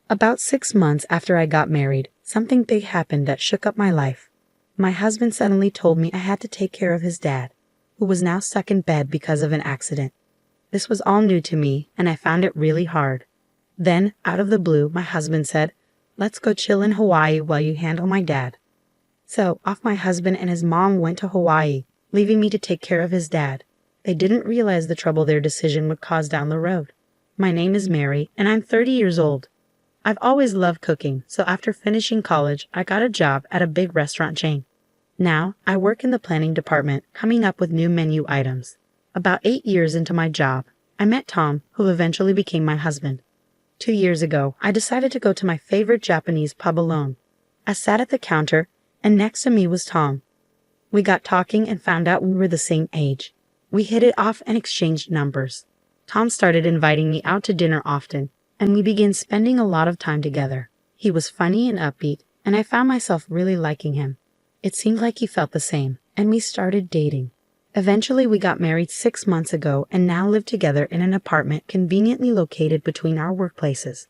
About 6 months after I got married, something big happened that shook up my life. My husband suddenly told me I had to take care of his dad, who was now stuck in bed because of an accident. This was all new to me, and I found it really hard. Then, out of the blue, my husband said, "Let's go chill in Hawaii while you handle my dad." So, off my husband and his mom went to Hawaii, leaving me to take care of his dad. They didn't realize the trouble their decision would cause down the road. My name is Mary, and I'm 30 years old. I've always loved cooking, so after finishing college, I got a job at a big restaurant chain. Now, I work in the planning department, coming up with new menu items. About 8 years into my job, I met Tom, who eventually became my husband. 2 years ago, I decided to go to my favorite Japanese pub alone. I sat at the counter, and next to me was Tom. We got talking and found out we were the same age. We hit it off and exchanged numbers. Tom started inviting me out to dinner often, and we began spending a lot of time together. He was funny and upbeat, and I found myself really liking him. It seemed like he felt the same, and we started dating. Eventually, we got married 6 months ago and now live together in an apartment conveniently located between our workplaces.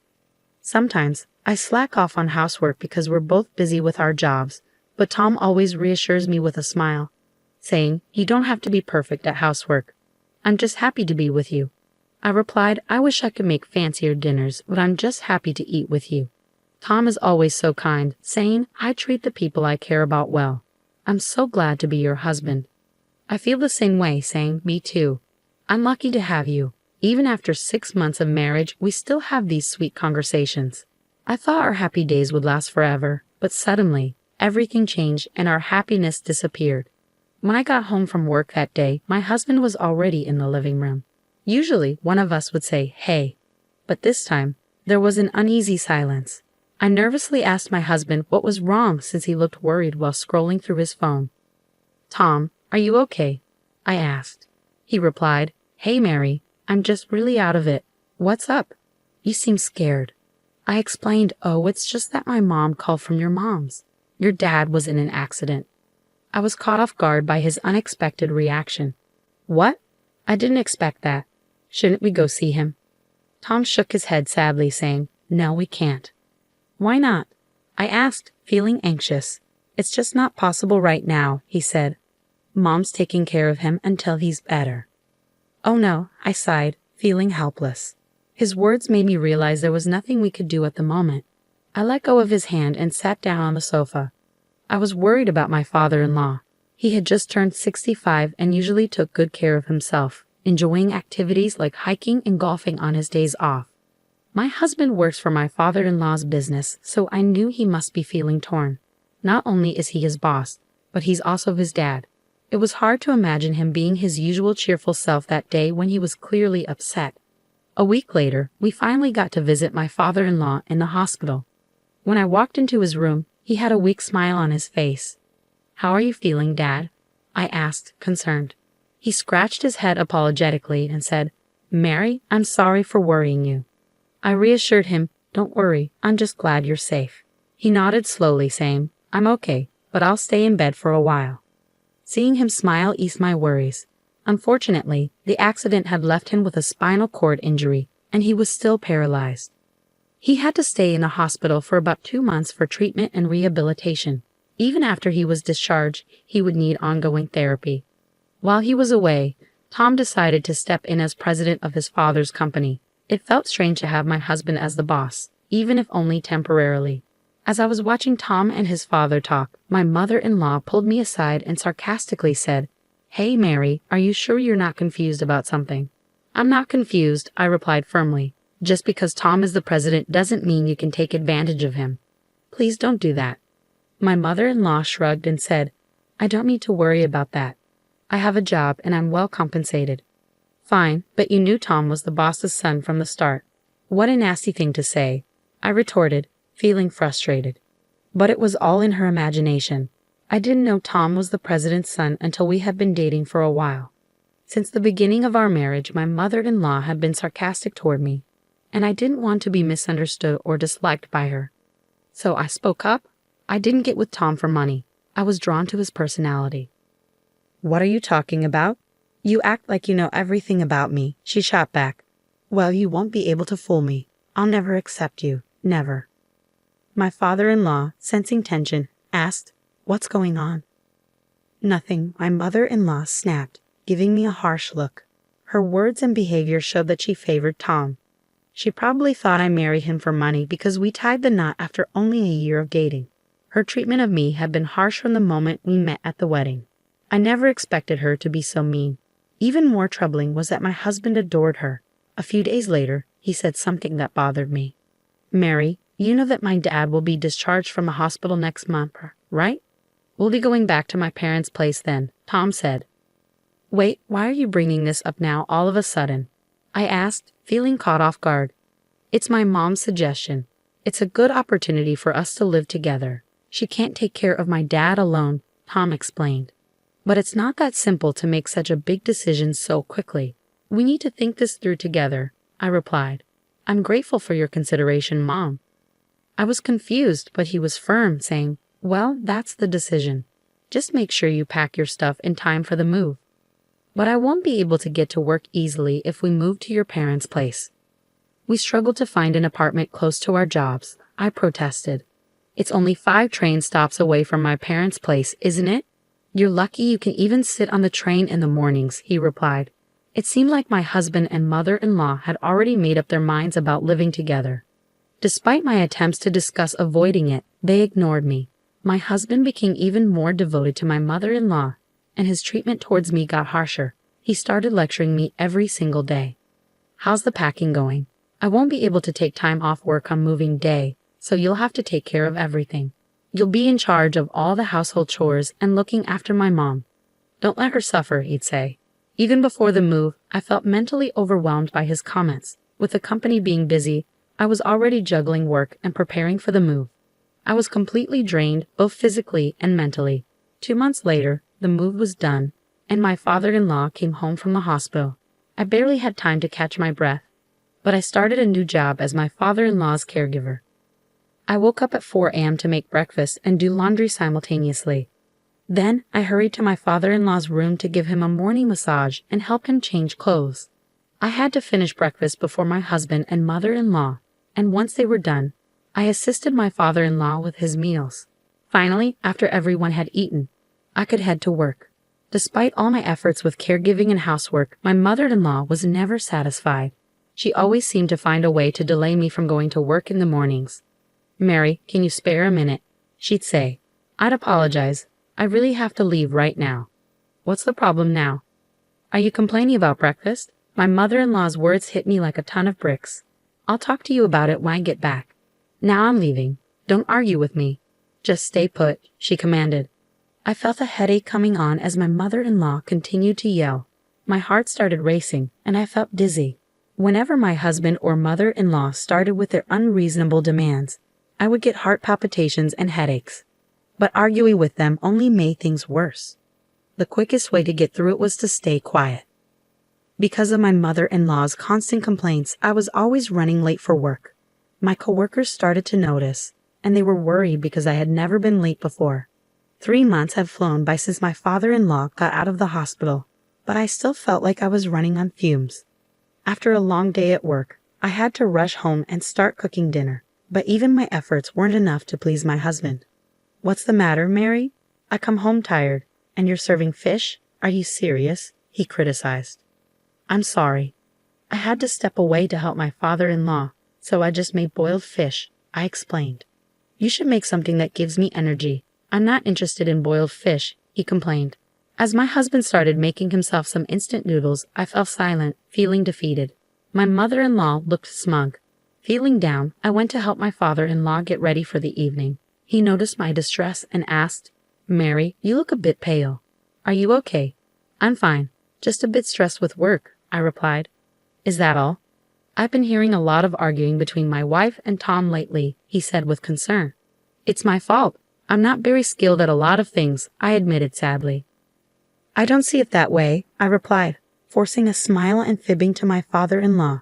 Sometimes, I slack off on housework because we're both busy with our jobs, but Tom always reassures me with a smile, saying, "You don't have to be perfect at housework. I'm just happy to be with you." I replied, "I wish I could make fancier dinners, but I'm just happy to eat with you." Tom is always so kind, saying, "I treat the people I care about well. I'm so glad to be your husband." I feel the same way, saying, "Me too. I'm lucky to have you." Even after 6 months of marriage, we still have these sweet conversations. I thought our happy days would last forever, but suddenly, everything changed and our happiness disappeared. When I got home from work that day, my husband was already in the living room. Usually, one of us would say, "Hey," but this time, there was an uneasy silence. I nervously asked my husband what was wrong since he looked worried while scrolling through his phone. "Tom, are you okay?" I asked. He replied, "Hey Mary, I'm just really out of it. What's up? You seem scared." I explained, "Oh, it's just that my mom called from your mom's. Your dad was in an accident." I was caught off guard by his unexpected reaction. "What? I didn't expect that. Shouldn't we go see him?" Tom shook his head sadly, saying, "No, we can't." "Why not?" I asked, feeling anxious. "It's just not possible right now," he said. "Mom's taking care of him until he's better." "Oh no," I sighed, feeling helpless. His words made me realize there was nothing we could do at the moment. I let go of his hand and sat down on the sofa. I was worried about my father-in-law. He had just turned 65 and usually took good care of himself, enjoying activities like hiking and golfing on his days off. My husband works for my father-in-law's business, so I knew he must be feeling torn. Not only is he his boss, but he's also his dad. It was hard to imagine him being his usual cheerful self that day when he was clearly upset. A week later, we finally got to visit my father-in-law in the hospital. When I walked into his room, he had a weak smile on his face. "How are you feeling, Dad?" I asked, concerned. He scratched his head apologetically and said, "Mary, I'm sorry for worrying you." I reassured him, "Don't worry, I'm just glad you're safe." He nodded slowly, saying, "I'm okay, but I'll stay in bed for a while." Seeing him smile eased my worries. Unfortunately, the accident had left him with a spinal cord injury, and he was still paralyzed. He had to stay in a hospital for about 2 months for treatment and rehabilitation. Even after he was discharged, he would need ongoing therapy. While he was away, Tom decided to step in as president of his father's company. It felt strange to have my husband as the boss, even if only temporarily. As I was watching Tom and his father talk, my mother-in-law pulled me aside and sarcastically said, "Hey Mary, are you sure you're not confused about something?" "I'm not confused," I replied firmly. "Just because Tom is the president doesn't mean you can take advantage of him. Please don't do that." My mother-in-law shrugged and said, "I don't need to worry about that. I have a job and I'm well compensated." "Fine, but you knew Tom was the boss's son from the start." "What a nasty thing to say," I retorted, feeling frustrated. But it was all in her imagination. I didn't know Tom was the president's son until we had been dating for a while. Since the beginning of our marriage, my mother-in-law had been sarcastic toward me, and I didn't want to be misunderstood or disliked by her. So I spoke up. I didn't get with Tom for money. I was drawn to his personality. "What are you talking about? You act like you know everything about me," she shot back. "Well, you won't be able to fool me. I'll never accept you. Never. My father-in-law, sensing tension, asked, "What's going on?" "Nothing," my mother-in-law snapped, giving me a harsh look. Her words and behavior showed that she favored Tom. She probably thought I married him for money because we tied the knot after only a year of dating. Her treatment of me had been harsh from the moment we met at the wedding. I never expected her to be so mean. Even more troubling was that my husband adored her. A few days later, he said something that bothered me. "Mary, you know that my dad will be discharged from a hospital next month, right? We'll be going back to my parents' place then," Tom said. "Wait, why are you bringing this up now all of a sudden?" I asked, feeling caught off guard. "It's my mom's suggestion. It's a good opportunity for us to live together. She can't take care of my dad alone," Tom explained. "But it's not that simple to make such a big decision so quickly. We need to think this through together," I replied. "I'm grateful for your consideration, Mom." I was confused, but he was firm, saying, "Well, that's the decision. Just make sure you pack your stuff in time for the move." "But I won't be able to get to work easily if we move to your parents' place." "We struggled to find an apartment close to our jobs," I protested. "It's only 5 train stops away from my parents' place, isn't it? You're lucky you can even sit on the train in the mornings," he replied. It seemed like my husband and mother-in-law had already made up their minds about living together. Despite my attempts to discuss avoiding it, they ignored me. My husband became even more devoted to my mother-in-law, and his treatment towards me got harsher. He started lecturing me every single day. "How's the packing going? I won't be able to take time off work on moving day, so you'll have to take care of everything. You'll be in charge of all the household chores and looking after my mom. Don't let her suffer," he'd say. Even before the move, I felt mentally overwhelmed by his comments. With the company being busy, I was already juggling work and preparing for the move. I was completely drained, both physically and mentally. 2 months later, the move was done, and my father-in-law came home from the hospital. I barely had time to catch my breath, but I started a new job as my father-in-law's caregiver. I woke up at 4 a.m. to make breakfast and do laundry simultaneously. Then I hurried to my father-in-law's room to give him a morning massage and help him change clothes. I had to finish breakfast before my husband and mother-in-law, and once they were done, I assisted my father-in-law with his meals. Finally, after everyone had eaten, I could head to work. Despite all my efforts with caregiving and housework, my mother-in-law was never satisfied. She always seemed to find a way to delay me from going to work in the mornings. "Mary, can you spare a minute?" she'd say. I'd apologize. "I really have to leave right now." "What's the problem now?" "Are you complaining about breakfast?" My mother-in-law's words hit me like a ton of bricks. "I'll talk to you about it when I get back. Now I'm leaving. Don't argue with me. Just stay put," she commanded. I felt a headache coming on as my mother-in-law continued to yell. My heart started racing, and I felt dizzy. Whenever my husband or mother-in-law started with their unreasonable demands, I would get heart palpitations and headaches. But arguing with them only made things worse. The quickest way to get through it was to stay quiet. Because of my mother-in-law's constant complaints, I was always running late for work. My coworkers started to notice, and they were worried because I had never been late before. 3 months had flown by since my father-in-law got out of the hospital, but I still felt like I was running on fumes. After a long day at work, I had to rush home and start cooking dinner, but even my efforts weren't enough to please my husband. "What's the matter, Mary? I come home tired, and you're serving fish? Are you serious?" he criticized. "I'm sorry. I had to step away to help my father-in-law, so I just made boiled fish," I explained. "You should make something that gives me energy. I'm not interested in boiled fish," he complained. As my husband started making himself some instant noodles, I fell silent, feeling defeated. My mother-in-law looked smug. Feeling down, I went to help my father-in-law get ready for the evening. He noticed my distress and asked, "Mary, you look a bit pale. Are you okay?" "I'm fine. Just a bit stressed with work," I replied. "Is that all?" "I've been hearing a lot of arguing between my wife and Tom lately," he said with concern. "It's my fault. I'm not very skilled at a lot of things," I admitted sadly. "I don't see it that way," I replied, forcing a smile and fibbing to my father-in-law.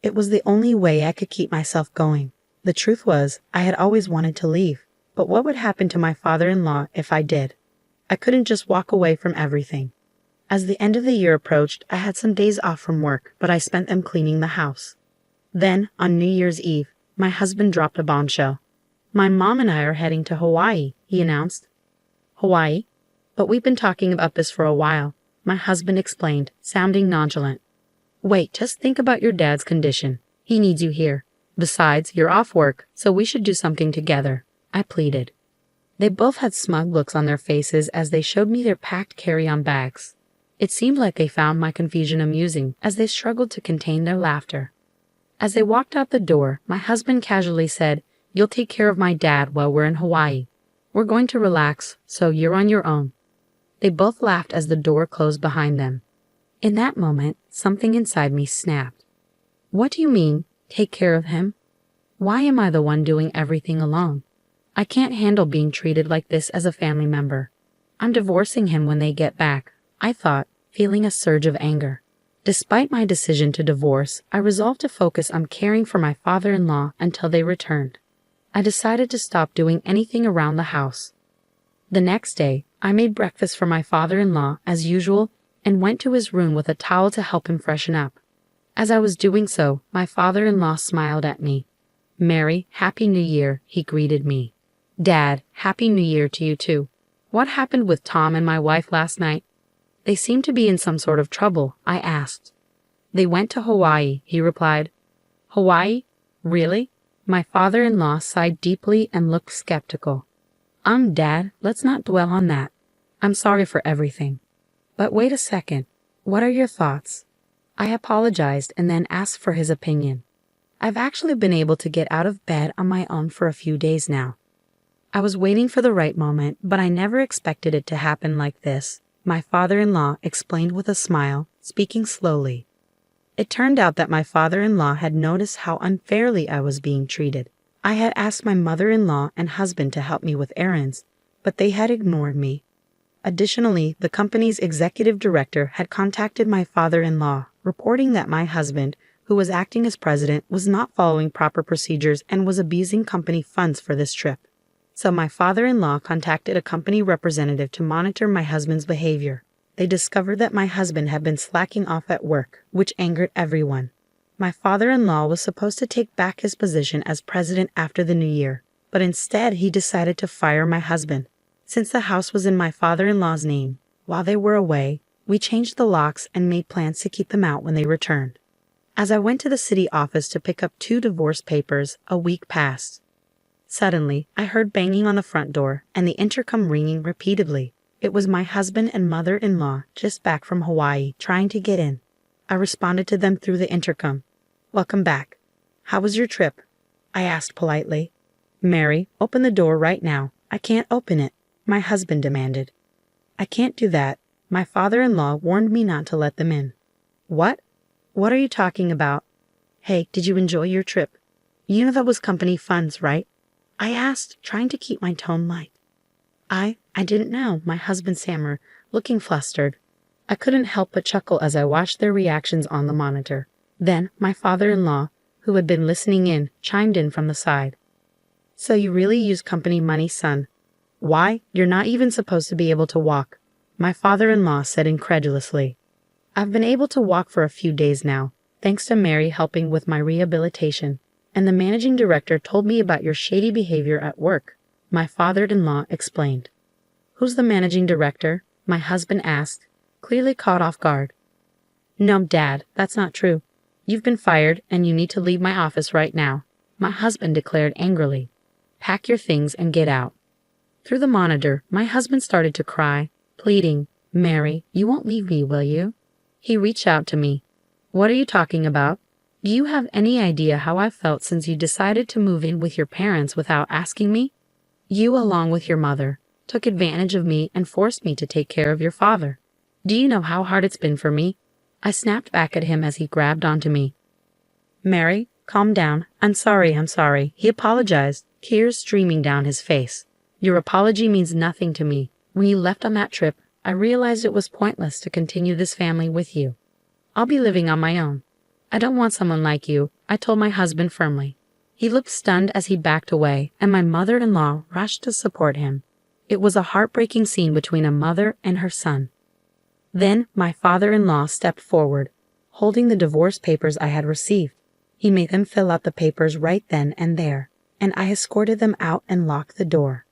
It was the only way I could keep myself going. The truth was, I had always wanted to leave, but what would happen to my father-in-law if I did? I couldn't just walk away from everything. As the end of the year approached, I had some days off from work, but I spent them cleaning the house. Then, on New Year's Eve, My husband dropped a bombshell. My mom and I are heading to Hawaii, he announced. Hawaii? But we've been talking about this for a while, my husband explained, sounding nonchalant. Wait, just think about your dad's condition. He needs you here. Besides, you're off work, so we should do something together, I pleaded. They both had smug looks on their faces as they showed me their packed carry-on bags. It seemed like they found my confusion amusing as they struggled to contain their laughter. As they walked out the door, my husband casually said, You'll take care of my dad while we're in Hawaii. We're going to relax, so you're on your own. They both laughed as the door closed behind them. In that moment, something inside me snapped. What do you mean, take care of him? Why am I the one doing everything alone? I can't handle being treated like this as a family member. I'm divorcing him when they get back, I thought, feeling a surge of anger. Despite my decision to divorce, I resolved to focus on caring for my father-in-law until they returned. I decided to stop doing anything around the house. The next day, I made breakfast for my father-in-law as usual and went to his room with a towel to help him freshen up. As I was doing so, my father-in-law smiled at me. Mary, Happy New Year, he greeted me. Dad, Happy New Year to you too. What happened with Tom and my wife last night? They seem to be in some sort of trouble, I asked. They went to Hawaii, he replied. Hawaii? Really? My father-in-law sighed deeply and looked skeptical. Dad, let's not dwell on that. I'm sorry for everything. But wait a second. What are your thoughts? I apologized and then asked for his opinion. I've actually been able to get out of bed on my own for a few days now. I was waiting for the right moment, but I never expected it to happen like this, my father-in-law explained with a smile, speaking slowly. It turned out that my father-in-law had noticed how unfairly I was being treated. I had asked my mother-in-law and husband to help me with errands, but they had ignored me. Additionally, the company's executive director had contacted my father-in-law, reporting that my husband, who was acting as president, was not following proper procedures and was abusing company funds for this trip. So my father-in-law contacted a company representative to monitor my husband's behavior. They discovered that my husband had been slacking off at work, which angered everyone. My father-in-law was supposed to take back his position as president after the new year, but instead he decided to fire my husband. Since the house was in my father-in-law's name, while they were away, we changed the locks and made plans to keep them out when they returned. As I went to the city office to pick up 2 divorce papers, a week passed. Suddenly, I heard banging on the front door and the intercom ringing repeatedly. It was my husband and mother-in-law just back from Hawaii trying to get in. I responded to them through the intercom. Welcome back. How was your trip? I asked politely. Mary, open the door right now. I can't open it, my husband demanded. I can't do that. My father-in-law warned me not to let them in. What? What are you talking about? Hey, did you enjoy your trip? You know that was company funds, right? I asked, trying to keep my tone light. I didn't know, my husband stammered, looking flustered. I couldn't help but chuckle as I watched their reactions on the monitor. Then, my father-in-law, who had been listening in, chimed in from the side. So you really use company money, son? Why, you're not even supposed to be able to walk, my father-in-law said incredulously. I've been able to walk for a few days now, thanks to Mary helping with my rehabilitation, and the managing director told me about your shady behavior at work, my father-in-law explained. Who's the managing director? My husband asked, clearly caught off guard. No, Dad, that's not true. You've been fired and you need to leave my office right now, my husband declared angrily. Pack your things and get out. Through the monitor, my husband started to cry, pleading, Mary, you won't leave me, will you? He reached out to me. What are you talking about? Do you have any idea how I've felt since you decided to move in with your parents without asking me? You, along with your mother, took advantage of me and forced me to take care of your father. Do you know how hard it's been for me? I snapped back at him as he grabbed onto me. Mary, calm down. I'm sorry. He apologized, tears streaming down his face. Your apology means nothing to me. When you left on that trip, I realized it was pointless to continue this family with you. I'll be living on my own. I don't want someone like you, I told my husband firmly. He looked stunned as he backed away, and my mother-in-law rushed to support him. It was a heartbreaking scene between a mother and her son. Then my father-in-law stepped forward, holding the divorce papers I had received. He made them fill out the papers right then and there, and I escorted them out and locked the door.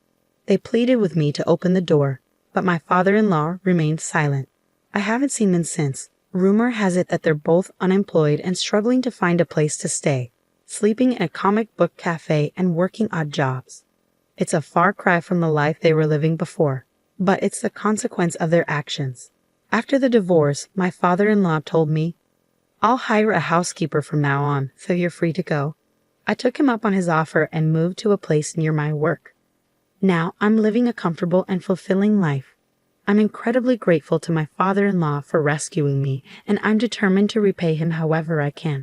They pleaded with me to open the door, but my father-in-law remained silent. I haven't seen them since. Rumor has it that they're both unemployed and struggling to find a place to stay, sleeping in a comic book cafe and working odd jobs. It's a far cry from the life they were living before, but it's the consequence of their actions. After the divorce, my father-in-law told me, "I'll hire a housekeeper from now on, so you're free to go." I took him up on his offer and moved to a place near my work. Now I'm living a comfortable and fulfilling life. I'm incredibly grateful to my father-in-law for rescuing me, and I'm determined to repay him however I can.